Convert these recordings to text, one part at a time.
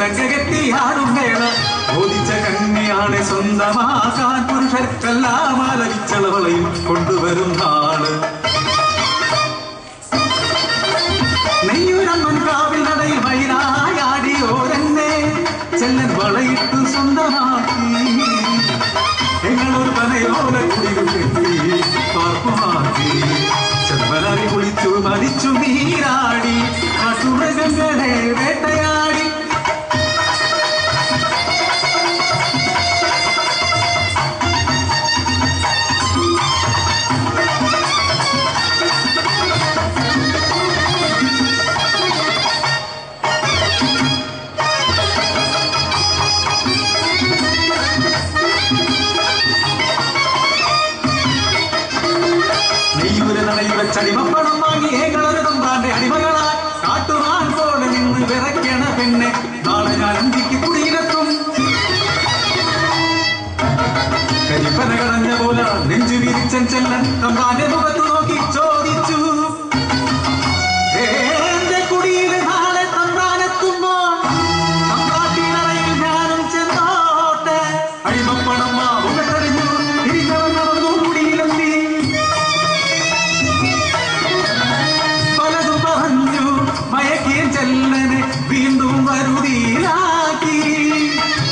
ചിലങ്കെത്തിയാടും വേള ബോധിച്ച കന്യാണ് സ്വന്തമാക്കാൻ പുരുഷർക്കെല്ലാം ആലപിച്ചളവളയും കൊണ്ടുവരും നാള്. നെയ്യൂരമ്മൻ കാവിൽ നടയിൽ വൈരായാടിയോരെന്നെ ചെല്ലൻ വളയിട്ടു സ്വന്തമാക്കി ഞങ്ങളൊരു പനയോല കുടികൾ കെട്ടി പാർപ്പുമാക്കി ചെമ്പലാരി കുളിച്ചു മരിച്ചു നീരാടി കാട്ടുമൃഗങ്ങളെ വേട്ടയാടി. ചടിമപ്പണം വാങ്ങി ഏകളൊരു തമ്പാന്റെ അടിമകളായി കാട്ടുവാൻ പോലെ നിന്ന് വിറയ്ക്കണ പെണ്ണെ നാളെ ഞാൻ അന്തിക്ക് കുടിയിലെത്തും. കരിപ്പന കടഞ്ഞ പോലെ നെഞ്ചു വിരിച്ചൻ ചെല്ലൻ തമ്പാന്റെ മുഖത്ത് നോക്കി ചോദിച്ചു, എന്റെ കുടിയിൽ നാളെ തമ്പാനെത്തുമ്പോ തമ്പാട്ടിനറയിൽ ഞാനും ചെന്നോട്ടെ. അടിമപ്പണം മാവുകെട്ടറിഞ്ഞു തിരിഞ്ഞവൻ നടന്നു കുടിയിലെത്തി. മയക്കിയ ചെല്ലനെ വീണ്ടും വരുതിയിലാക്കി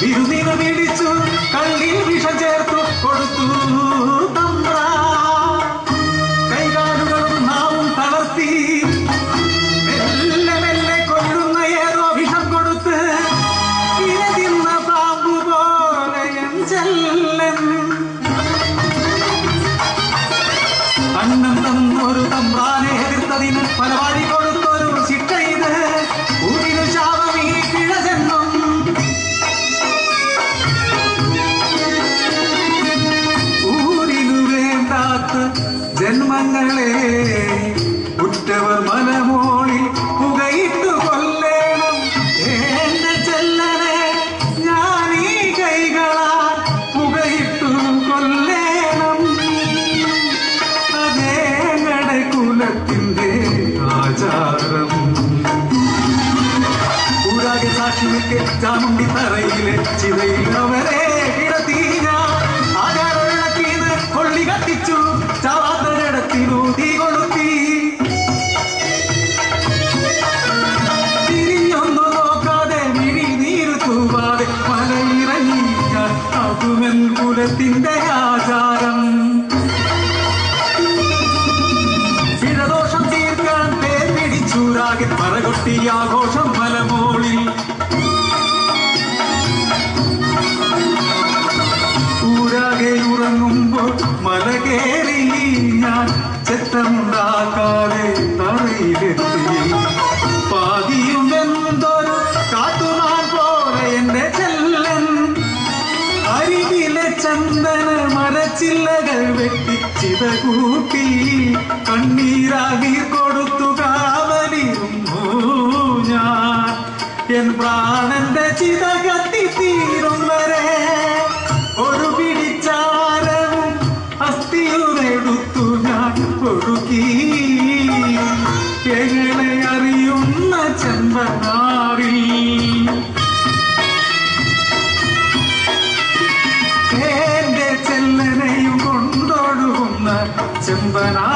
ഇരുന്നിന് പിടിച്ചു കള്ളിൽ വിഷം ചേർത്തു കൊടുത്തു തമ്പ്ര. കൈകാലുകളും നാവും തളർത്തി മെല്ലെ മെല്ലെ കൊല്ലുന്ന ഏതോ വിഷം കൊടുത്ത് ഇരതിന്ന പാമ്പു പോലെ ചെല്ലൻ. അന്നം തന്നൊരു തമ്പ്രാനെ എതിർത്തതിന് പലവാടി കൊടുത്തൊരു ശിക്ഷ ഇത്. ഊരിനു ശാപമീ കിഴ ജന്മം. ഊരിനു വേണ്ടാത്ത ജന്മങ്ങളെ ഉറ്റവർ മലമോളിൽ പുകയിട്ടു കൊല്ലേണം. എന്റെ ചെല്ലനെ ഞാൻ ഈ കൈകളാൽ പുകയിട്ടു കൊല്ലേണം. അതേങ്ങളുടെ കുലത്തിന്റെ ആചാരം. കൂടാതെ സാക്ഷി നിൽക്കെ ചാമുണ്ടി തറയിലെ ചിതയിൽ അവരെ കിടത്തി ഞാൻ ആചാരവിളക്കീന്ന് കൊള്ളി കത്തിച്ചു ചാവാത്തടത്തിനു തീ കൊളുത്തി. തിരിഞ്ഞൊന്നു നോക്കാതെ മിഴി നീരു തൂവാതെ മലയിറങ്ങി ഞാൻ അതുമെൻ കുലത്തിന്റെ ആചാരം. ചൂരാകെ പറകൊട്ടി ആഘോഷം മലമോളിൽ. ഊരാകെ ഉറങ്ങുമ്പോൾ മല കയറി ഞാൻ ചെത്തമുണ്ടാക്കാതെ തറയിലെത്തി. പാതിയും എന്തൊരു കാട്ടുമാൻ പോലെ എന്റെ ചെല്ലൻ അരികിലെ ചന്ദന മരച്ചില്ലകൾ വെട്ടി ചിത കൂട്ടി കണ്ണീരാകി കൊടുത്തു കാവലിരുന്നു ഞാൻ. എൻ പ്രാണന്റെ ചിത കത്തി തീരും വരെ ഒരു പിടിച്ചാരവും അസ്ഥിയുമെടുത്തു ഞാൻ ഒഴുക്കി. എങ്ങനെ അറിയുന്ന ചെമ്പനാറിൽ എന്റെ ചെല്ലനെയും കൊണ്ടൊഴുകുന്ന ചെമ്പനാ